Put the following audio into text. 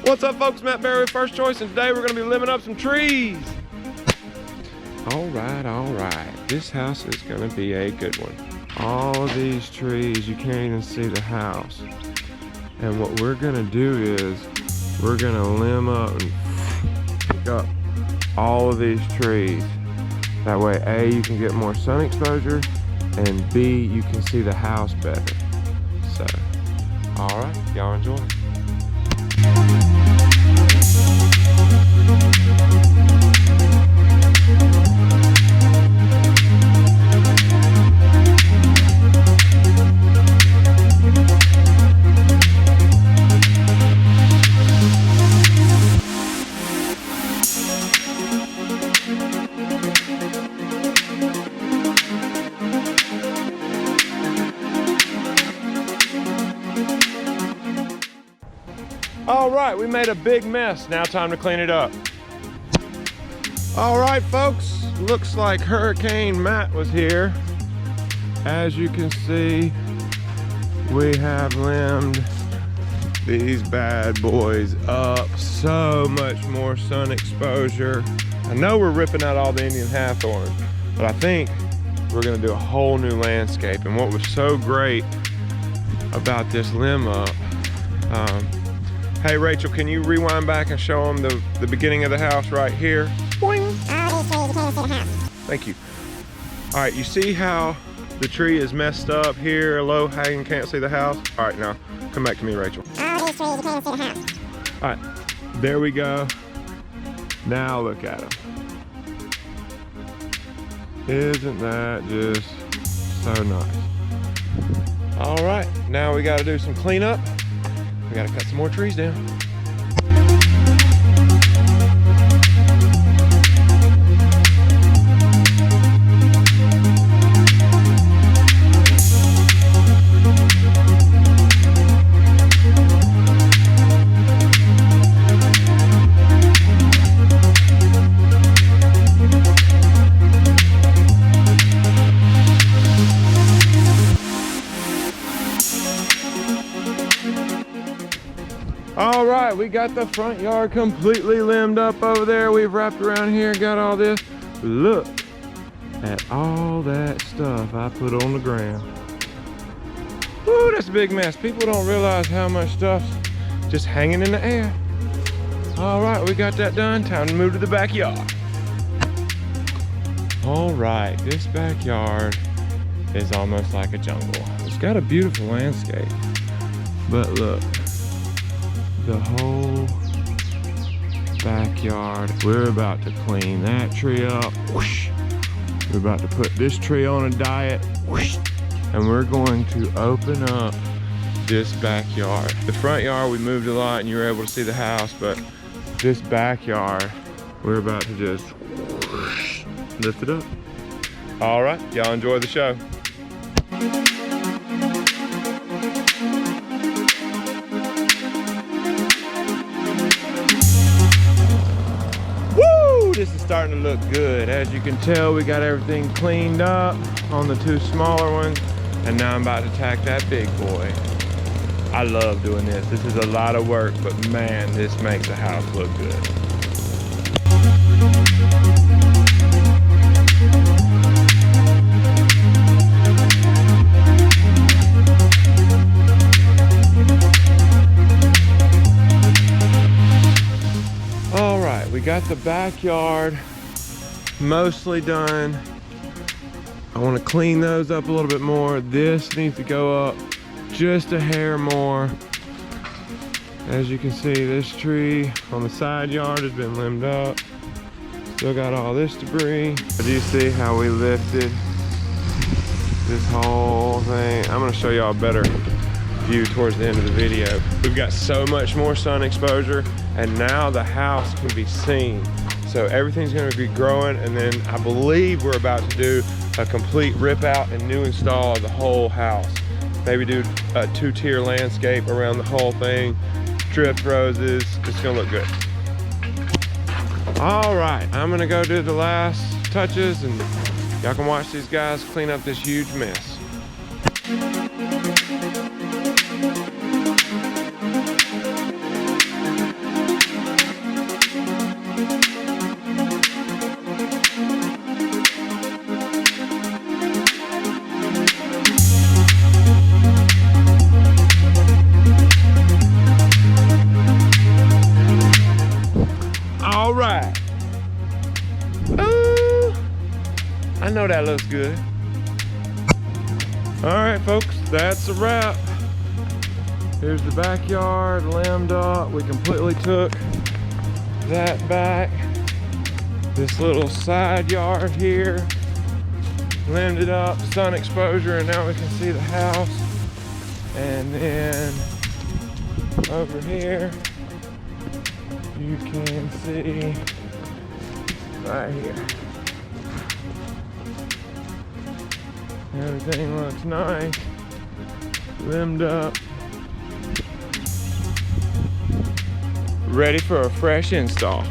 What's up, folks? Matt Berry with First Choice, and today we're going to be limbing up some trees. All right. This house is going to be a good one. All of these trees, you can't even see the house. And what we're going to do is we're going to limb up and pick up all of these trees. That way, A, you can get more sun exposure, and B, you can see the house better. So, all right, y'all enjoy. All right, we made a big mess. Now time to clean it up. All right, folks, looks like Hurricane Matt was here. As you can see, we have limbed these bad boys up. So much more sun exposure. I know we're ripping out all the Indian hawthorn, but I think we're gonna do a whole new landscape. And what was so great about this limb up, hey Rachel, can you rewind back and show them the beginning of the house right here? Boing. Thank you. All right, you see how the tree is messed up here, low hanging, can't see the house? All right, now come back to me, Rachel. All these trees, you can't see the house. All right, there we go. Now look at them. Isn't that just so nice? All right, now we gotta do some cleanup. We gotta cut some more trees down. All right, we got the front yard completely limbed up over there. We've wrapped around here, got all this. Look at all that stuff I put on the ground. Ooh, that's a big mess. People don't realize how much stuff's just hanging in the air. All right, we got that done. Time to move to the backyard. All right, this backyard is almost like a jungle. It's got a beautiful landscape, but look. The whole backyard. We're about to clean that tree up. Whoosh. We're about to put this tree on a diet. Whoosh. And we're going to open up this backyard. The front yard, we moved a lot and you were able to see the house, but this backyard, we're about to just whoosh, lift it up. All right, y'all enjoy the show. This is starting to look good. As you can tell, we got everything cleaned up on the two smaller ones, and now I'm about to attack that big boy. I love doing this. This is a lot of work, but man, this makes the house look good. We got the backyard mostly done. I want to clean those up a little bit more. This needs to go up just a hair more. As you can see, this tree on the side yard has been limbed up. Still got all this debris. Do you see how we lifted this whole thing? I'm going to show y'all a better view towards the end of the video. We've got so much more sun exposure, and now the house can be seen. So everything's gonna be growing, and then I believe we're about to do a complete rip out and new install of the whole house. Maybe do a 2-tier landscape around the whole thing, drift roses. It's gonna look good. All right, I'm gonna go do the last touches, and y'all can watch these guys clean up this huge mess. know that looks good. All right, folks, that's a wrap. Here's the backyard, limbed up. We completely took that back. This little side yard here, limbed it up, sun exposure, and now we can see the house. And then over here, you can see right here. Everything looks nice, limbed up, ready for a fresh install.